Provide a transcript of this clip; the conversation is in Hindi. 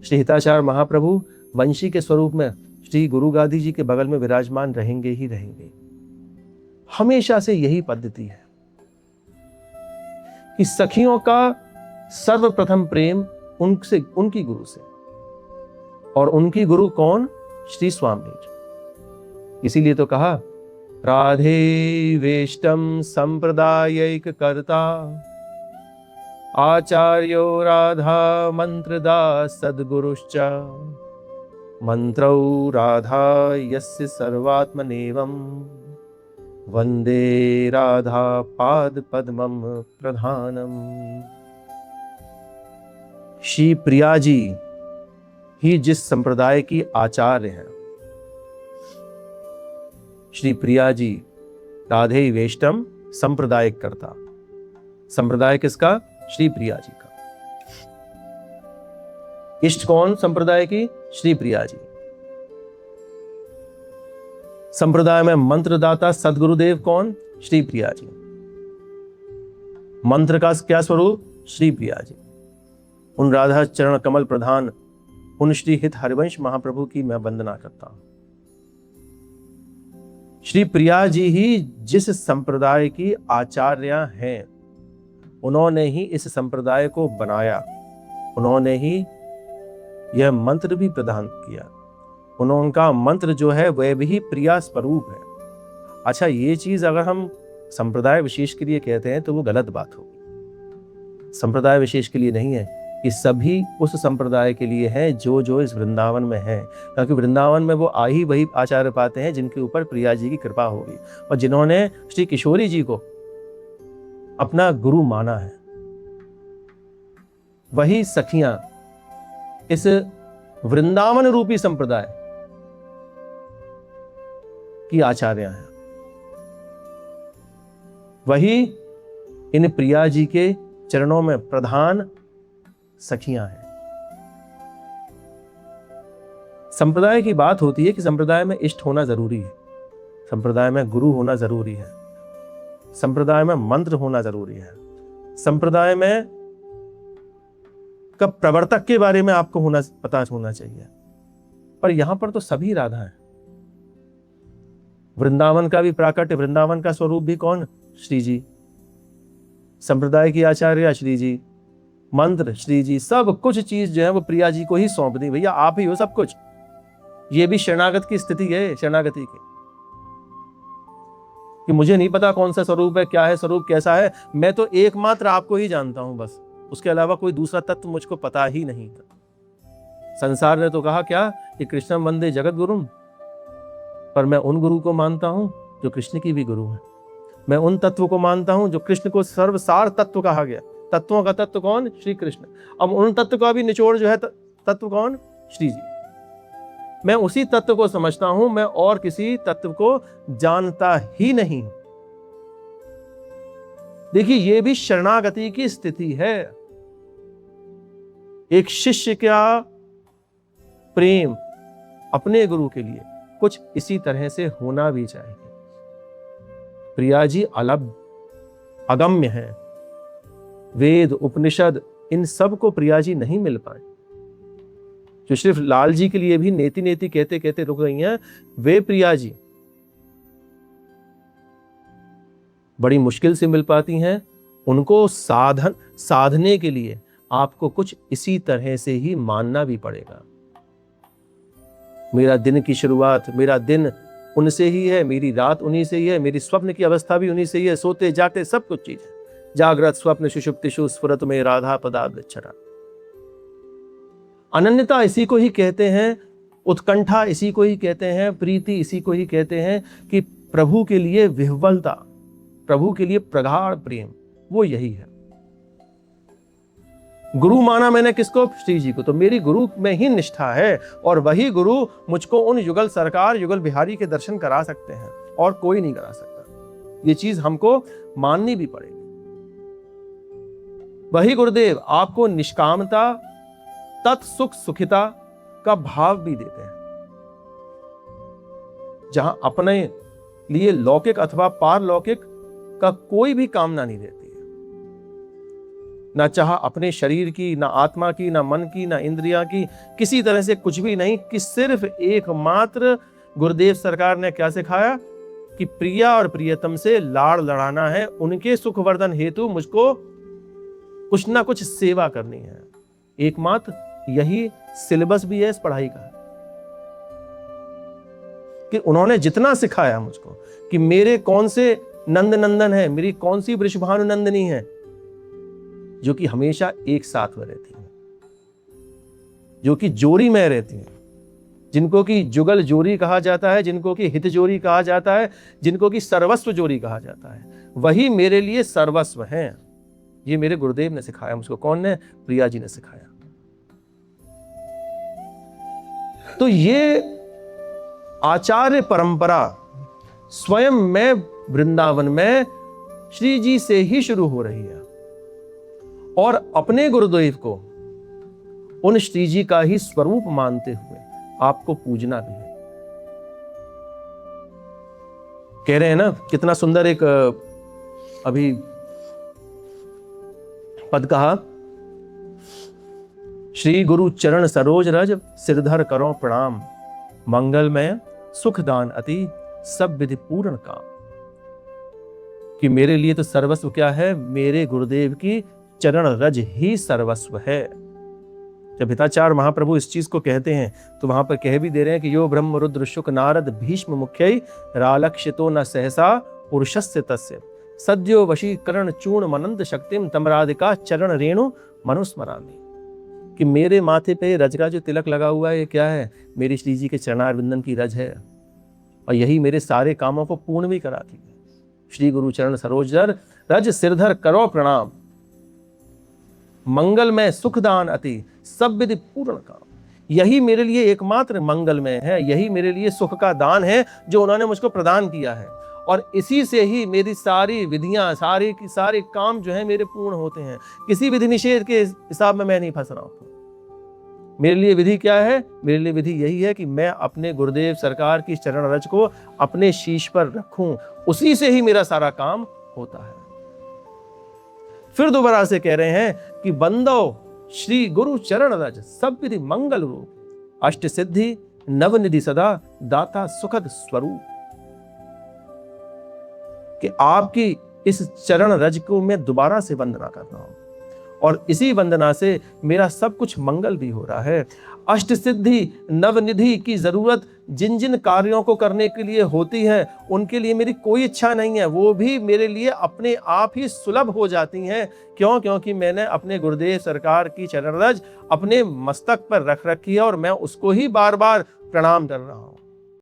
श्री हिताचार्य महाप्रभु वंशी के स्वरूप में श्री गुरु गादी जी के बगल में विराजमान रहेंगे ही रहेंगे। हमेशा से यही पद्धति है कि सखियों का सर्वप्रथम प्रेम उनसे, उनकी गुरु से, और उनकी गुरु कौन? श्री स्वामी जी। इसीलिए तो कहा राधे वेष्टम संप्रदायिक कर्ता आचार्यो राधा मंत्रदा सद्गुरुश्च मंत्रौ राधा यस्य सर्वात्मनेवम वंदे राधा पाद पद्मम प्रधानम। श्री प्रिया जी ही जिस संप्रदाय की आचार्य हैं, श्री प्रिया जी राधे वेष्टम संप्रदायिक करता। संप्रदाय किसका? श्री प्रिया जी का। इष्ट कौन संप्रदाय की? श्री प्रिया जी। संप्रदाय में मंत्रदाता सदगुरुदेव कौन? श्री प्रिया जी। मंत्र का क्या स्वरूप? श्री प्रिया जी। उन राधा चरण कमल प्रधान उन श्री हित हरिवंश महाप्रभु की मैं वंदना करता हूं। श्री प्रिया जी ही जिस संप्रदाय की आचार्य हैं, उन्होंने ही इस संप्रदाय को बनाया, उन्होंने ही यह मंत्र भी प्रदान किया। उनका मंत्र जो है वह भी प्रिया स्वरूप है। अच्छा, ये चीज अगर हम संप्रदाय विशेष के लिए कहते हैं तो वो गलत बात होगी। संप्रदाय विशेष के लिए नहीं है, कि सभी उस संप्रदाय के लिए है जो जो इस वृंदावन में है, क्योंकि वृंदावन में वो आ ही वही आचार्य पाते हैं जिनके ऊपर प्रिया जी की कृपा होगी और जिन्होंने श्री किशोरी जी को अपना गुरु माना है। वही सखियां इस वृंदावन रूपी संप्रदाय की आचार्य हैं। वही इन प्रिया जी के चरणों में प्रधान सखियां हैं। संप्रदाय की बात होती है कि संप्रदाय में इष्ट होना जरूरी है, संप्रदाय में गुरु होना जरूरी है, संप्रदाय में मंत्र होना जरूरी है, संप्रदाय में कब प्रवर्तक के बारे में आपको पता होना चाहिए। पर यहां पर तो सभी राधा है। वृंदावन का भी प्राकट्य, वृंदावन का स्वरूप भी कौन? श्री जी। संप्रदाय की आचार्य श्री जी, मंत्र श्री जी, सब कुछ चीज जो है वो प्रिया जी को ही सौंप दी। भैया आप ही हो सब कुछ। ये भी शरणागत की स्थिति है, शरणागति की, कि मुझे नहीं पता कौन सा स्वरूप है, क्या है स्वरूप, कैसा है। मैं तो एकमात्र आपको ही जानता हूं, बस उसके अलावा कोई दूसरा तत्व मुझको पता ही नहीं था। संसार ने तो कहा क्या कि कृष्णम वंदे जगत गुरुम, पर मैं उन गुरु को मानता हूं जो कृष्ण की भी गुरु है। मैं उन तत्व को मानता हूं जो कृष्ण को सर्वसार तत्व कहा गया। तत्वों का तत्व कौन? श्री कृष्ण। अब उन तत्व का भी निचोड़ जो है तत्व कौन? श्री जी। मैं उसी तत्व को समझता हूं, मैं और किसी तत्व को जानता ही नहीं। देखिए, यह भी शरणागति की स्थिति है। एक शिष्य का प्रेम अपने गुरु के लिए कुछ इसी तरह से होना भी चाहिए। प्रिया जी अलग अगम्य है। वेद उपनिषद इन सब को प्रिया जी नहीं मिल पाए। जो सिर्फ लाल जी के लिए भी नेति नेति कहते कहते रुक गई हैं, वे प्रिया जी बड़ी मुश्किल से मिल पाती हैं। उनको साधने के लिए आपको कुछ इसी तरह से ही मानना भी पड़ेगा। मेरा दिन की शुरुआत, मेरा दिन उनसे ही है, मेरी रात उन्हीं से ही है, मेरी स्वप्न की अवस्था भी उन्हीं से ही है, सोते जागते सब कुछ चीज है। जागृत स्वप्न सुषुप्तिषु स्फुरत में राधा पदाब्जच्छरा। अनन्यता इसी को ही कहते हैं, उत्कंठा इसी को ही कहते हैं, प्रीति इसी को ही कहते हैं कि प्रभु के लिए विह्वलता, प्रभु के लिए प्रगाढ़ प्रेम, वो यही है। गुरु माना मैंने किसको? श्री जी को। तो मेरी गुरु में ही निष्ठा है और वही गुरु मुझको उन युगल सरकार, युगल बिहारी के दर्शन करा सकते हैं और कोई नहीं करा सकता। ये चीज हमको माननी भी पड़ेगी। वही गुरुदेव आपको निष्कामता, तत्सुख सुखिता का भाव भी देते हैं, जहां अपने लिए लौकिक अथवा पारलौकिक का कोई भी कामना नहीं रहती है। ना चाह अपने शरीर की, ना आत्मा की, ना मन की, ना इंद्रिया की, किसी तरह से कुछ भी नहीं, कि सिर्फ एकमात्र गुरुदेव सरकार ने क्या सिखाया कि प्रिया और प्रियतम से लाड़ लड़ाना है, उनके सुखवर्धन हेतु मुझको कुछ ना कुछ सेवा करनी है। एकमात्र यही सिलेबस भी है इस पढ़ाई का, कि उन्होंने जितना सिखाया मुझको कि मेरे कौन से नंद नंदन है, मेरी कौन सी वृषभानु नंदनी है जो कि हमेशा एक साथ में रहती है, जो कि जोड़ी में रहती है, जिनको कि जुगल जोड़ी कहा जाता है, जिनको कि हित जोड़ी कहा जाता है, जिनको कि सर्वस्व जोड़ी कहा जाता है, वही मेरे लिए सर्वस्व हैं। ये मेरे गुरुदेव ने सिखाया मुझको। कौन ने? प्रिया जी ने सिखाया। तो ये आचार्य परंपरा स्वयं मैं वृंदावन में श्री जी से ही शुरू हो रही है, और अपने गुरुदेव को उन श्री जी का ही स्वरूप मानते हुए आपको पूजना भी है। कह रहे हैं ना, कितना सुंदर एक अभी पद कहा, श्री गुरु चरण सरोज रज सिरधर करो प्रणाम, मंगलमय सुखदान अति सब विधि पूर्ण काम। कि मेरे लिए तो सर्वस्व क्या है? मेरे गुरुदेव की चरण रज ही सर्वस्व है। जब हिताचार्य महाप्रभु इस चीज को कहते हैं तो वहां पर कह भी दे रहे हैं कि यो ब्रह्म रुद्र शुक नारद भीष्म मुख्य रालक्षितो न सहसा पुरुषस्य तस्य सद्यो वशीकरण चूर्ण मनंद शक्तिम तमराधिका चरण रेणु मनुस्मरामि। कि मेरे माथे पे रज का जो तिलक लगा हुआ है, ये क्या है? मेरी श्री जी के चरणारविंदन की रज है, और यही मेरे सारे कामों को पूर्ण भी कराती है। श्री गुरु चरण सरोजर रज सिरधर करो प्रणाम, मंगलमय सुखदान अति सब विधि पूर्ण काम। यही मेरे लिए एकमात्र मंगलमय है, यही मेरे लिए सुख का दान है जो उन्होंने मुझको प्रदान किया है, और इसी से ही मेरी सारी विधियां, सारे की सारे काम जो है मेरे पूर्ण होते हैं। किसी विधि निषेध के हिसाब में मैं नहीं फंस रहा हूं। मेरे लिए विधि क्या है? मेरे लिए विधि यही है कि मैं अपने गुरुदेव सरकार की चरण रज को अपने शीश पर रखूं, उसी से ही मेरा सारा काम होता है। फिर दोबारा से कह रहे हैं कि बंदो श्री गुरु चरण रज सब विधि मंगल रूप, अष्ट सिद्धि नवनिधि सदा दाता सुखद स्वरूप। कि आपकी इस चरण रज को मैं दोबारा से वंदना कर रहा हूं, और इसी वंदना से मेरा सब कुछ मंगल भी हो रहा है। अष्ट सिद्धि नवनिधि की जरूरत जिन जिन कार्यों को करने के लिए होती है, उनके लिए मेरी कोई इच्छा नहीं है, वो भी मेरे लिए अपने आप ही सुलभ हो जाती हैं। क्यों? क्योंकि मैंने अपने गुरुदेव सरकार की चरण रज अपने मस्तक पर रख रखी है, और मैं उसको ही बार बार प्रणाम कर रहा हूं।